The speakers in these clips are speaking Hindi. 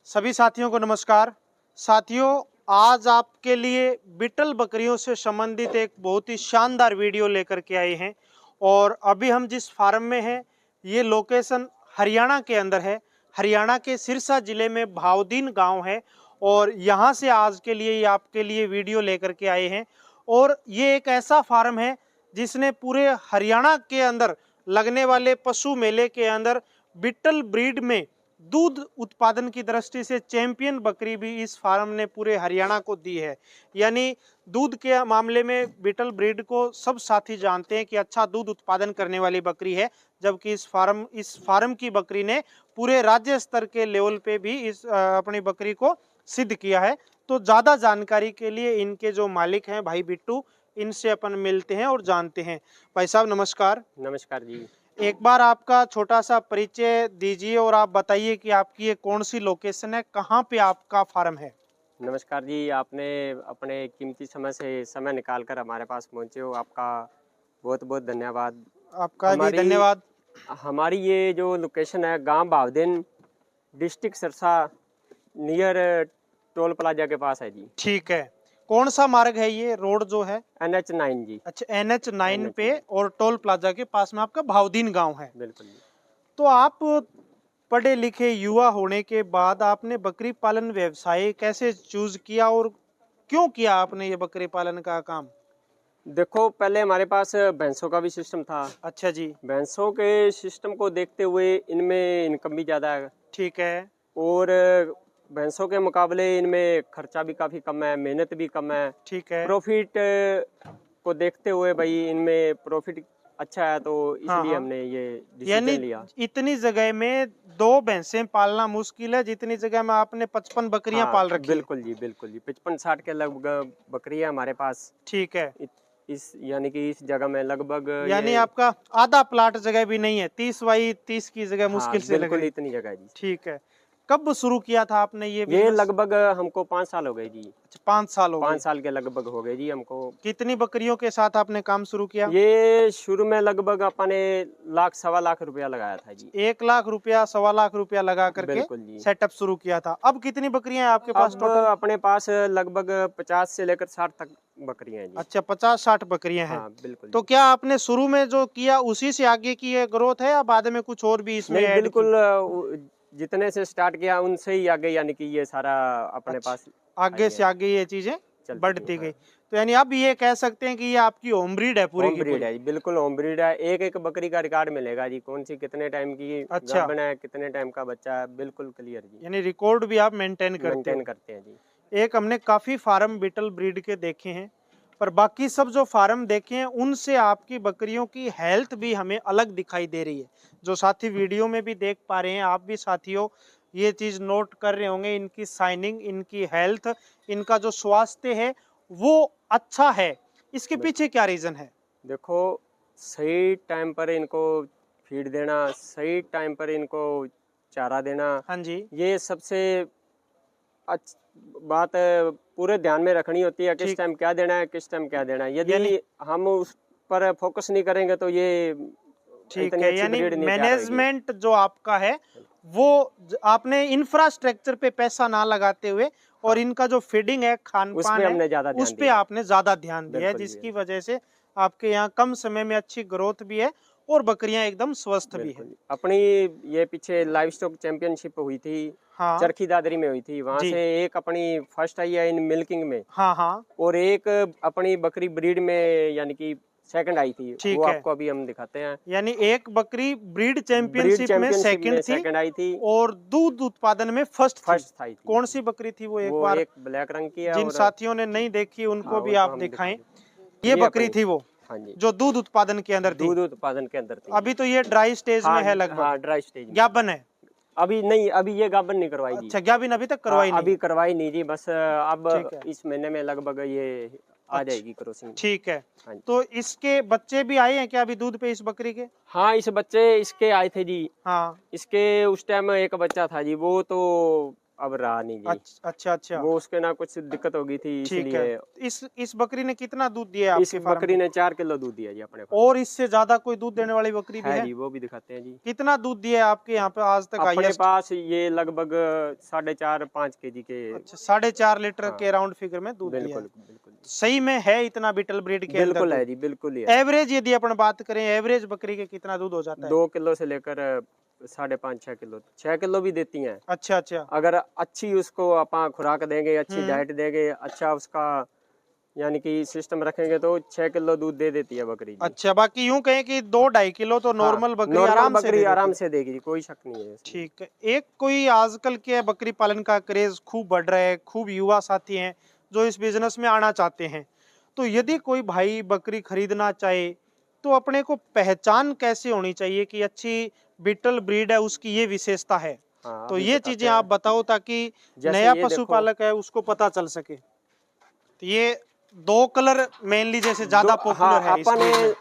सभी साथियों को नमस्कार। साथियों, आज आपके लिए बीटल बकरियों से संबंधित एक बहुत ही शानदार वीडियो लेकर के आए हैं। और अभी हम जिस फार्म में हैं, ये लोकेशन हरियाणा के अंदर है। हरियाणा के सिरसा जिले में भावदीन गांव है और यहाँ से आज के लिए आपके लिए वीडियो लेकर के आए हैं। और ये एक ऐसा फार्म है जिसने पूरे हरियाणा के अंदर लगने वाले पशु मेले के अंदर बीटल ब्रीड में दूध उत्पादन की दृष्टि से चैंपियन बकरी भी इस फार्म ने पूरे हरियाणा को दी है। यानी दूध के मामले में बीटल ब्रीड को सब साथी जानते हैं कि अच्छा दूध उत्पादन करने वाली बकरी है, जबकि इस फार्म की बकरी ने पूरे राज्य स्तर के लेवल पे भी इस अपनी बकरी को सिद्ध किया है। तो ज़्यादा जानकारी के लिए इनके जो मालिक हैं भाई बिट्टू, इनसे अपन मिलते हैं और जानते हैं। भाई साहब नमस्कार। नमस्कार जी। एक बार आपका छोटा सा परिचय दीजिए और आप बताइए कि आपकी ये कौन सी लोकेशन है, कहाँ पे आपका फार्म है। नमस्कार जी, आपने अपने कीमती समय से समय निकालकर हमारे पास पहुंचे हो, आपका बहुत बहुत धन्यवाद। आपका भी धन्यवाद। हमारी ये जो लोकेशन है गांव Bhavdin, district Sirsa, near toll plaza के पास है जी। ठीक है, कौन सा मार्ग है ये, रोड जो है? NH9 जी। अच्छा, NH9 पे और टोल प्लाजा के पास में आपका भावदीन गांव है। बिल्कुल जी। तो आप पढ़े लिखे युवा होने के बाद आपने बकरी पालन व्यवसाय कैसे चूज किया और क्यों किया आपने ये बकरी पालन का काम? देखो, पहले हमारे पास भैंसों का भी सिस्टम था। अच्छा जी। भैंसों के सिस्टम को देखते हुए इनमें इनकम भी ज़्यादा है। ठीक है। और भैंसों के मुकाबले इनमें खर्चा भी काफ़ी कम है, मेहनत भी कम है। ठीक है। प्रॉफिट को देखते हुए भाई इनमें प्रॉफिट अच्छा है, तो इसलिए हाँ। हमने ये डिसीजन लिया। इतनी जगह में 2 भैंसें पालना मुश्किल है, जितनी जगह में आपने 55 बकरियां पाल रखी है। बिल्कुल जी, बिल्कुल जी। 55-60 के लगभग बकरी है हमारे पास। ठीक है। इस यानी कि इस जगह में लगभग यानी आपका आधा प्लाट जगह भी नहीं है, 30 बाई 30 की जगह मुश्किल से लग बिल्कुल रही। इतनी जगह है जी। ठीक है। कब शुरू किया था आपने ये ये बिजनेस? लगभग हमको 5 साल हो गए जी। अच्छा, 5 साल हो गए। 5 साल के लगभग हो गए जी हमको। कितनी बकरियों के साथ आपने काम शुरू किया? ये शुरू में लगभग अपने लाख सवा लाख रुपया लगाया था जी। 1 लाख रुपया, सवा लाख रुपया लगा करके बिल्कुल जी। सेटअप शुरू किया था। अब कितनी बकरियां हैं आपके पास अब टोटल? अपने पास लगभग 50 से लेकर 60 तक बकरियां हैं जी। अच्छा, 50-60 बकरियां हैं। हाँ बिल्कुल। तो क्या आपने शुरू में जो किया उसी से आगे की ये ग्रोथ है या बाद में कुछ और भी इसमें नहीं, ऐड बिल्कुल जितने से स्टार्ट किया उनसे ही आगे, यानी कि ये सारा अपने पास आगे से आगे ये चीजें बढ़ती गई। तो यानी अब ये कह सकते हैं कि ये आपकी होम ब्रीड है, पूरी की पूरी? है जी, बिल्कुल होम ब्रीड है। एक एक बकरी का रिकॉर्ड मिलेगा जी, कौन सी कितने टाइम की गाभन है, कितने टाइम का बच्चा है, बिल्कुल क्लियर जी। यानी रिकॉर्ड भी आप मेंटेन करते हैं जी। एक हमने काफी फार्म बीटल ब्रीड के देखे हैं, पर बाकी सब जो फार्म देखे हैं उनसे आपकी बकरियों की हेल्थ भी हमें अलग दिखाई दे रही है। जो साथी वीडियो में भी देख पा रहे हैं, आप भी साथियों ये चीज नोट कर रहे होंगे, इनकी शाइनिंग, इनकी हेल्थ, इनका जो स्वास्थ्य है वो अच्छा है। इसके पीछे क्या रीजन है? देखो, सही टाइम पर इनको फीड देना, सही टाइम पर इनको चारा देना, हाँ जी, ये सबसे बात पूरे ध्यान में रखनी होती है। किस टाइम क्या देना है, किस टाइम क्या देना है। यदि हम उस पर फोकस नहीं करेंगे तो ये ठीक है। यानी मैनेजमेंट जो आपका है वो आपने इंफ्रास्ट्रक्चर पे पैसा ना लगाते हुए और इनका जो फीडिंग है, खान पान है, उस पे आपने ज्यादा ध्यान दिया है, जिसकी वजह से आपके यहाँ कम समय में अच्छी ग्रोथ भी है और बकरियां एकदम स्वस्थ भी है। अपनी ये पीछे लाइव स्टॉक चैंपियनशिप हुई थी, चरखी दादरी में हुई थी, वहां से एक अपनी फर्स्ट आई है इन मिल्किंग में। और एक अपनी बकरी ब्रीड में यानी कि सेकंड आई थी, वो आपको अभी हम दिखाते हैं। यानी एक बकरी ब्रीड चैंपियनशिप में सेकंड आई थी और दूध उत्पादन में फर्स्ट थी। कौन सी बकरी थी वो? एक बार एक ब्लैक रंग की है, जिन साथियों ने नहीं देखी उनको भी आप दिखाएं। ये बकरी थी वो जो दूध उत्पादन के अंदर थी। अभी तो ये ड्राई स्टेज में है लगभग। ड्राई स्टेज ज्ञापन है अभी नहीं, अभी ये गाभन नहीं करवाई जी। अच्छा, ज्ञापन अभी तक करवाई नहीं? अभी करवाई नहीं जी, बस अब इस महीने में लगभग ये आ जाएगी क्रॉसिंग। ठीक है। तो इसके बच्चे भी आए हैं क्या अभी दूध पे इस बकरी के? हाँ, इस बच्चे इसके आए थे जी। हाँ, इसके उस टाइम एक बच्चा था जी, वो तो अब रहा नहीं जी। अच्छा अच्छा, वो उसके ना कुछ दिक्कत हो गई थी इसलिए। इस बकरी ने कितना दूध दिया आपके इस फार्म बकरी में? ने 4 किलो दूध दिया जी अपने पास। और इससे ज्यादा कोई दूध देने वाली बकरी भी है है? जी, वो भी दिखाते हैं जी। कितना दूध दिया है आपके यहाँ पे आज तक अपने हाईएस्ट? पास ये लगभग 4.5-5 केजी के। अच्छा, 4.5 लीटर हाँ, के राउंड फिगर में दूध दिया है। बिल्कुल बिल्कुल सही में है इतना बीटल ब्रीड के अंदर बिल्कुल है दूध? जी, बिल्कुल ही है। एवरेज यदि अपन बात करें, एवरेज बकरी के कितना दूध हो जाता है? 2 किलो से लेकर 5.5-6 किलो, 6 किलो भी देती हैं। अच्छा अच्छा। अगर अच्छी उसको आप खुराक देंगे, अच्छी हम्म। डाइट देंगे, अच्छा उसका यानी कि सिस्टम रखेंगे तो 6 किलो दूध दे देती है बकरी जी। अच्छा, बाकी यूं कहें कि 2-2.5 किलो तो हाँ, नॉर्मल बकरी नॉर्मल आराम से बकरी दे देती आराम है। से देगी जी, कोई शक नहीं है इसमें। ठीक है। एक कोई आजकल के बकरी पालन का क्रेज खूब बढ़ रहा है, खूब युवा साथी हैं जो इस बिजनेस में आना चाहते हैं। तो यदि कोई भाई बकरी खरीदना चाहे तो अपने को पहचान कैसे होनी चाहिए कि अच्छी बीटल ब्रीड है, उसकी ये विशेषता है? हाँ, तो अभी ये बताते चीजें आप हैं। बताओ ताकि जैसे नया ये देखो, पशुपालक है उसको पता चल सके। तो ये 2 कलर मेनली जैसे ज्यादा हाँ, पॉपुलर है इस अपन ब्रीड में। ने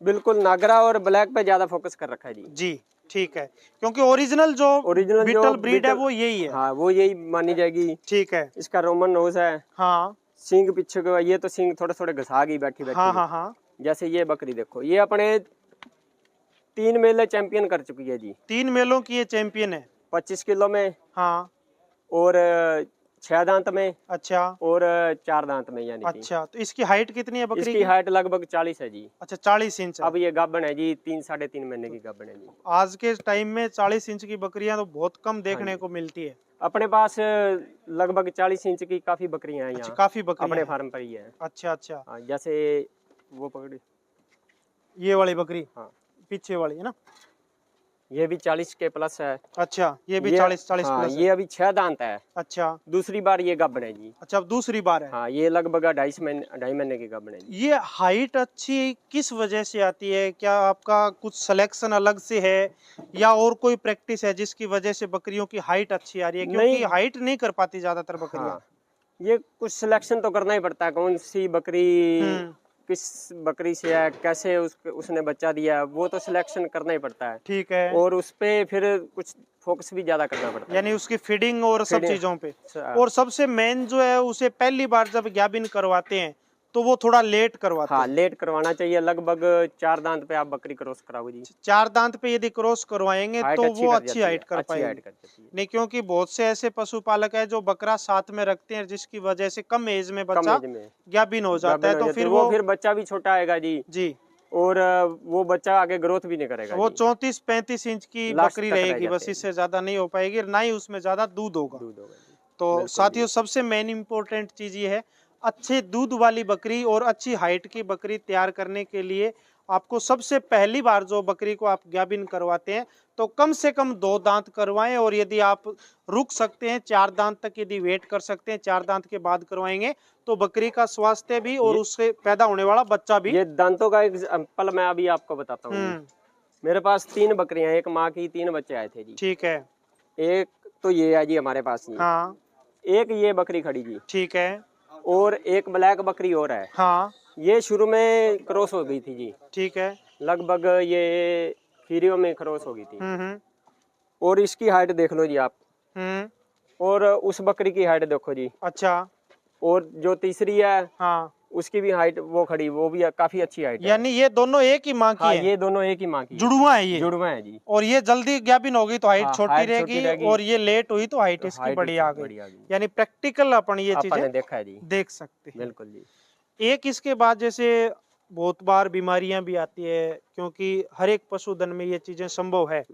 बिल्कुल नागरा और ब्लैक पे ज्यादा फोकस कर रखा है जी। जी, ठीक है, क्योंकि ओरिजिनल जो ओरिजिनल जो बीटल ब्रीड है बीटल, वो यही है। हाँ वो यही मानी जाएगी। ठीक है। इसका रोमन नोज है। हाँ सींग पीछे को, ये तो सींग थोड़े थोड़े घसा गई बैठी हाँ बैठी। हाँ हाँ। जैसे ये बकरी देखो, ये अपने 3 मेले चैंपियन कर चुकी है जी। 3 मेलों की ये चैंपियन है। 25 किलो में हाँ। और 6 दांत में अच्छा और 4 दांत में यानी कि। अच्छा, तो इसकी हाइट कितनी है बकरी इसकी की? हाइट लगभग 40 है जी। अच्छा, 40 इंच है। अब ये गाभण है जी, 3-3.5 महीने की गाभण है जी। आज के टाइम में 40 इंच की बकरियां तो बहुत कम हाँ देखने जी, को मिलती है। अपने पास लगभग 40 इंच की काफी बकरियां हैं अच्छा, यहाँ। काफी बकरियां अपने हैं। फार्म पर ही है। अच्छा अच्छा। हाँ, जैसे वो पकड़ी। ये वाली बकरी हाँ, पीछे वाली है ना? ये भी 40 के प्लस है। अच्छा, ये भी ये 40 हाँ, प्लस है। ये अभी 6 दांत है। अच्छा दूसरी बार ये गाभण है जी। अच्छा, अब दूसरी बार है। हाँ, ये लगभग 2.5 महीने की गाभण है जी। ये हाइट अच्छी किस वजह से आती है? क्या आपका कुछ सिलेक्शन अलग से है या और कोई प्रैक्टिस है जिसकी वजह से बकरियों की हाइट अच्छी आ रही है? क्योंकि नहीं, हाइट नहीं कर पाती ज्यादातर बकरियां। हाँ, ये कुछ सिलेक्शन तो करना ही पड़ता है, कौन सी बकरी हम्म। किस बकरी से है, कैसे उसने बच्चा दिया, वो तो सिलेक्शन करना ही पड़ता है। ठीक है। और उस पे फिर कुछ फोकस भी ज्यादा करना पड़ता है। यानी उसकी फीडिंग और सब फीडिंग, चीजों पे। हाँ और सबसे मेन जो है उसे पहली बार जब ज्ञाबिन करवाते हैं तो वो थोड़ा लेट करवाते हाँ, हैं। लेट करवाना चाहिए। लगभग 4 दांत पे आप बकरी क्रॉस कराओ जी। 4 दांत पे यदि क्रॉस करवाएंगे हाइट तो अच्छी वो कर अच्छी जाती है, हाइट कर अच्छी हाइट पाएगी। कर जाती है। नहीं, क्योंकि बहुत से ऐसे पशुपालक है जो बकरा साथ में रखते हैं जिसकी वजह से कम एज में कम बच्चा एज में ज्ञाबिन हो जाता गाभिन है, हो तो जाती फिर है, वो फिर बच्चा भी छोटा आएगा जी। जी और वो बच्चा आगे ग्रोथ भी नहीं करेगा वो जी। 34-35 इंच की लास्ट बकरी तक रह रहेगी, जाते बस हैं इससे ज्यादा नहीं हो पाएगी, ना ही उसमें ज्यादा दूध होगा। दूध होगा जी। तो बिल्कुल साथियों, जी। सबसे मेन इंपॉर्टेंट चीज ये है, अच्छे दूध वाली बकरी और अच्छी हाइट की बकरी तैयार करने के लिए आपको सबसे पहली बार जो बकरी को आप ज्ञाबिन करवाते हैं तो कम से कम 2 दांत करवाएं, और यदि आप रुक सकते हैं 4 दांत तक, यदि वेट कर सकते हैं 4 दांत के बाद करवाएंगे तो बकरी का स्वास्थ्य भी और उससे पैदा होने वाला बच्चा भी। ये दांतों का एग्जाम्पल मैं अभी आपको बताता हूँ जी। मेरे पास 3 बकरियां, एक माँ की, 3 बच्चे आए थे जी। ठीक है। एक तो ये है जी हमारे पास ही। हाँ एक ये बकरी खड़ी जी। ठीक है। और एक ब्लैक बकरी और है। हाँ ये शुरू में क्रॉस हो गई थी जी। ठीक है। लगभग ये खीरियों में क्रॉस हो गई थी। हम्म। और इसकी हाइट देख लो जी आप। हम्म। और उस बकरी की हाइट देखो जी। अच्छा। और जो तीसरी है हाँ, उसकी भी हाइट, वो खड़ी, वो भी काफी अच्छी हाइट है। यानी ये दोनों एक ही माँ की हाँ, है? ये दोनों एक ही माँ की है। जुड़वा है ये? जुड़वा है जी। और ये जल्दी ज्ञाबिन होगी तो हाइट हाँ, छोटी हाइट छोटी रहेगी, रहेगी। और ये लेट हुई तो हाइट इसकी हाइट बड़ी आ गई। बढ़िया गई। यानी प्रैक्टिकल अपन ये अपन चीजें ने देखा है जी। देख सकते हैं। बिल्कुल जी। एक इसके बाद जैसे बहुत बार बीमारियां भी आती है, क्योंकि हर एक पशुधन में ये चीजें संभव है।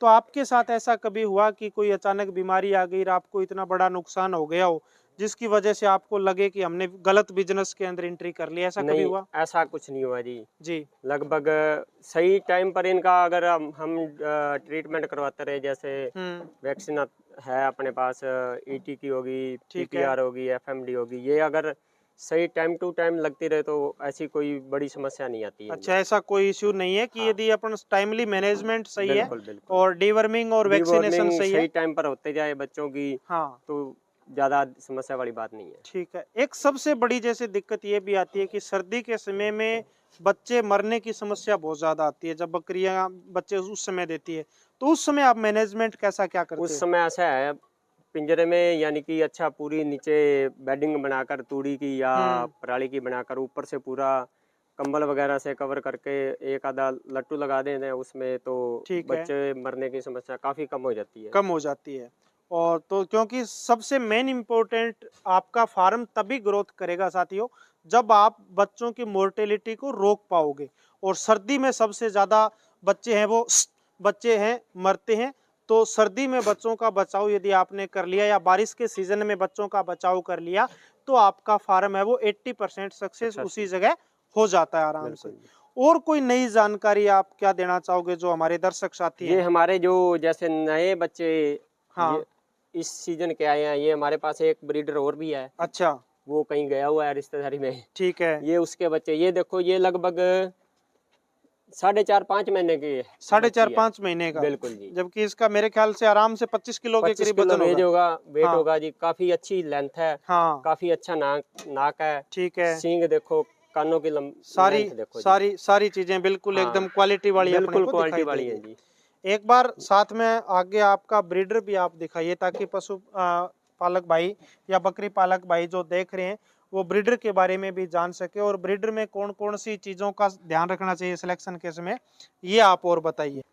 तो आपके साथ ऐसा कभी हुआ कि कोई अचानक बीमारी आ गई और आपको इतना बड़ा नुकसान हो गया हो जिसकी वजह से आपको लगे कि हमने गलत बिजनेस के अंदर एंट्री कर ली? ऐसा कभी नहीं, हुआ? ऐसा कुछ नहीं हुआ जी। जी। लगभग सही टाइम पर इनका अगर हम ट्रीटमेंट करवाते रहे, जैसे वैक्सीन है अपने पास, ईटी की होगी, ठीक है। पीपीआर होगी, एफएमडी होगी, ये अगर सही टाइम टू टाइम लगती रहे तो ऐसी कोई बड़ी समस्या नहीं आती है। अच्छा, ऐसा कोई इश्यू नहीं है कि हाँ, यदि अपन टाइमली मैनेजमेंट सही है बिल्कुल बिल्कुल। और डीवर्मिंग और वैक्सीनेशन डिवॉर्मिंग सही सही है। टाइम पर होते जाए बच्चों की, हाँ तो ज्यादा समस्या वाली बात नहीं है। ठीक है। एक सबसे बड़ी जैसे दिक्कत ये भी आती है कि सर्दी के समय में बच्चे मरने की समस्या बहुत ज्यादा आती है जब बकरियां बच्चे उस समय देती है, तो उस समय आप मैनेजमेंट कैसा क्या करते उस हो? समय ऐसा है, पिंजरे में यानी कि अच्छा पूरी नीचे बेडिंग बनाकर तूड़ी की या पराली की बनाकर ऊपर से पूरा कंबल वगैरह से कवर करके एक आधा लट्टू लगा दें उसमें, तो बच्चे मरने की समस्या काफी कम हो जाती है। कम हो जाती है। और तो क्योंकि सबसे मेन इम्पोर्टेंट, आपका फार्म तभी ग्रोथ करेगा साथियों जब आप बच्चों की मोर्टेलिटी को रोक पाओगे। और सर्दी में सबसे ज्यादा बच्चे हैं वो बच्चे हैं मरते हैं। तो सर्दी में बच्चों का बचाव यदि आपने कर लिया या बारिश के सीजन में बच्चों का बचाव कर लिया तो आपका फार्म है वो 80% सक्सेस उसी जगह हो जाता है आराम से। और कोई नई जानकारी आप क्या देना चाहोगे जो हमारे दर्शक साथी हैं? ये हमारे जो जैसे नए बच्चे हाँ इस सीजन के आए हैं, ये हमारे पास एक ब्रीडर और भी है। अच्छा, वो कहीं गया हुआ है रिश्तेदारी में। ठीक है। ये उसके बच्चे, ये देखो ये लगभग 4.5-5 महीने के, 4.5-5 महीने का, बिल्कुल जी। जबकि इसका मेरे ख्याल से आराम से 25 किलो के करीब वजन होगा। वेट होगा जी। काफी अच्छी लेंथ है। हाँ। काफी अच्छा नाक है। ठीक है। सींग देखो, कानों की सारी चीजें बिल्कुल एकदम क्वालिटी वाली, बिल्कुल क्वालिटी वाली है जी। एक बार साथ में आगे आपका ब्रीडर भी आप दिखाइए ताकि पशु पालक भाई या बकरी पालक भाई जो देख रहे हैं वो ब्रीडर के बारे में भी जान सके और ब्रीडर में कौन कौन सी चीजों का ध्यान रखना चाहिए सिलेक्शन के समय, ये आप और बताइए।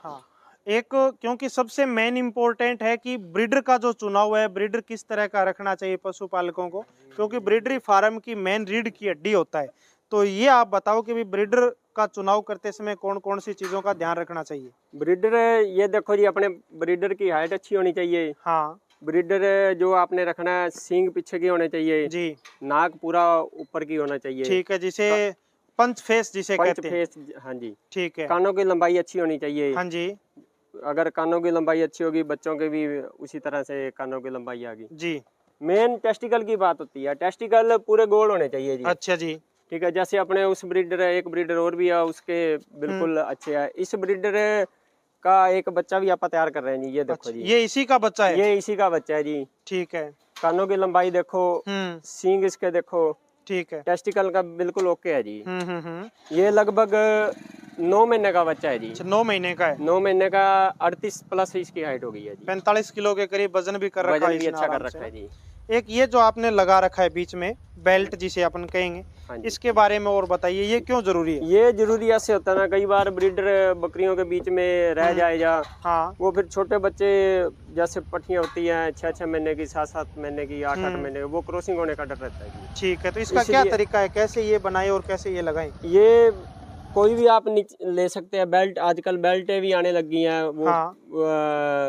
हाँ, एक क्योंकि सबसे मेन इम्पोर्टेंट है कि ब्रीडर का जो चुनाव है, ब्रीडर किस तरह का रखना चाहिए पशुपालकों को, क्योंकि ब्रीडर फार्म की मेन रीढ़ की हड्डी होता है। तो ये आप बताओ कि ब्रीडर का चुनाव करते समय कौन कौन सी चीजों का ध्यान रखना चाहिए। ब्रीडर, ये देखो जी, अपने ब्रीडर की हाइट अच्छी होनी चाहिए। हाँ। ब्रीडर जो आपने रखना है, सींग पीछे की होने चाहिए जी। नाक पूरा ऊपर की होना चाहिए। ठीक है, जिसे पंच फेस जिसे कहते हैं। हाँ जी, ठीक है। कानों की लंबाई अच्छी होनी चाहिए। हाँ जी। अगर कानों की लंबाई अच्छी होगी, बच्चों के भी उसी तरह से कानों की लंबाई आएगी जी। मेन टेस्टिकल की बात होती है, टेस्टिकल पूरे गोल होने चाहिए जी। अच्छा जी, ठीक है। जैसे अपने उस ब्रीडर, एक ब्रीडर और भी है, उसके बिल्कुल अच्छे है। इस ब्रीडर का एक बच्चा भी आप तैयार कर रहे हैं जी। ये देखो जी, ये इसी का बच्चा है। ये इसी का बच्चा है जी। ठीक है। कानों की लंबाई देखो, सींग इसके देखो, ठीक है। टेस्टिकल का बिल्कुल ओके है जी। ये लगभग 9 महीने का बच्चा है जी। 9 महीने का है। 9 महीने का 38 प्लस इसकी हाइट हो गई है जी। 45 किलो के करीब वजन भी कर रखा है, वजन भी अच्छा कर रखा है जी। एक ये जो आपने लगा रखा है बीच में बेल्ट जिसे अपन कहेंगे, इसके बारे में और बताइए, ये क्यों जरूरी है? ये जरूरी ऐसे होता है ना, कई बार ब्रीडर बकरियों के बीच में रह जाए या हाँ, वो फिर छोटे बच्चे जैसे पट्टियां होती हैं 6-6 महीने की, 7-7 महीने की, 8-8 महीने, वो क्रॉसिंग होने का डर रहता है। ठीक है, तो इसका क्या तरीका है, कैसे ये बनाए और कैसे ये लगाएं? ये कोई भी आप ले सकते हैं। बेल्ट, आजकल बेल्टें भी आने लगी हैं, वो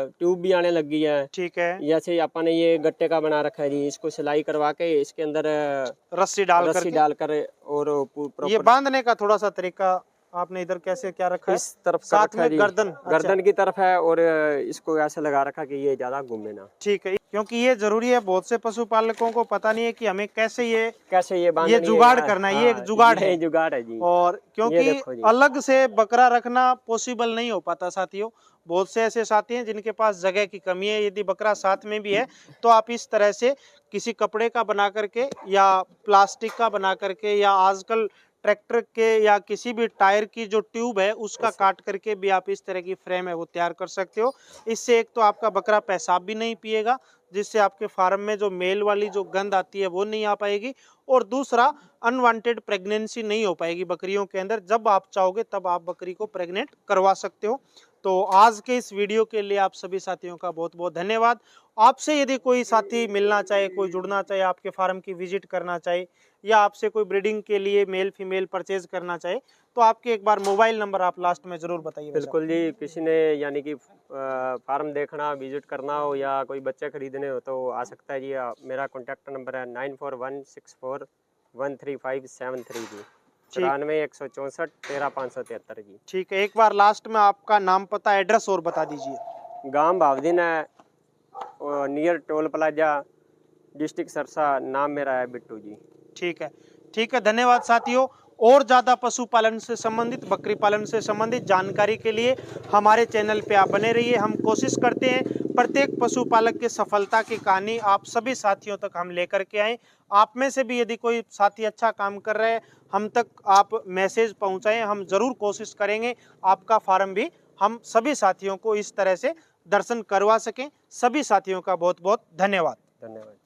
ट्यूब भी आने लगी है। ठीक है। जैसे अपन ने ये गट्टे का बना रखा है जी, इसको सिलाई करवा के इसके अंदर रस्सी डालकर और ये बांधने का थोड़ा सा तरीका आपने इधर कैसे क्या रखा है? इस तरफ साथ में गर्दन की तरफ है और इसको ऐसे लगा रखा कि ये ज्यादा घूमे ना। ठीक है, क्योंकि ये जरूरी है। बहुत से पशुपालकों को पता नहीं है कि हमें कैसे ये जुगाड़ करना है। ये एक जुगाड़ है, जुगाड़ है जी। और क्योंकि अलग से बकरा रखना पॉसिबल नहीं हो पाता साथियों। बहुत से ऐसे साथी हैं जिनके पास जगह की कमी है। यदि बकरा साथ में भी है तो आप इस तरह से किसी कपड़े का बना करके या प्लास्टिक का बना करके या आजकल ट्रैक्टर के या किसी भी टायर की जो ट्यूब है उसका काट करके भी आप इस तरह की फ्रेम है वो तैयार कर सकते हो। इससे एक तो आपका बकरा पेशाब भी नहीं पिएगा, जिससे आपके फार्म में जो मेल वाली जो गंध आती है वो नहीं आ पाएगी, और दूसरा अनवांटेड प्रेगनेंसी नहीं हो पाएगी बकरियों के अंदर। जब आप चाहोगे तब आप बकरी को प्रेग्नेंट करवा सकते हो। तो आज के इस वीडियो के लिए आप सभी साथियों का बहुत बहुत धन्यवाद। आपसे यदि कोई साथी मिलना चाहे, कोई जुड़ना चाहे, आपके फार्म की विजिट करना चाहे या आपसे कोई ब्रीडिंग के लिए मेल फीमेल परचेज करना चाहे तो आपके एक बार मोबाइल नंबर आप लास्ट में जरूर बताइए। बिल्कुल जी, किसी ने यानी कि फार्म देखना, विजिट करना हो या कोई बच्चे खरीदने हो तो आ सकता है जी। मेरा कॉन्टैक्ट नंबर है 9416413573 जी, 94-164-13-573 जी। ठीक है, एक बार लास्ट में आपका नाम, पता, एड्रेस और बता दीजिए। गांव भावदीन है, near toll plaza, district Sirsa. नाम मेरा है बिट्टू जी। ठीक है, ठीक है, धन्यवाद साथियों। और ज्यादा पशुपालन से संबंधित, बकरी पालन से संबंधित जानकारी के लिए हमारे चैनल पे आप बने रहिए। हम कोशिश करते हैं प्रत्येक पशुपालक की सफलता की कहानी आप सभी साथियों तक हम लेकर के आए। आप में से भी यदि कोई साथी अच्छा काम कर रहे हैं, हम तक आप मैसेज पहुंचाएं। हम जरूर कोशिश करेंगे आपका फार्म भी हम सभी साथियों को इस तरह से दर्शन करवा सकें। सभी साथियों का बहुत बहुत धन्यवाद। धन्यवाद।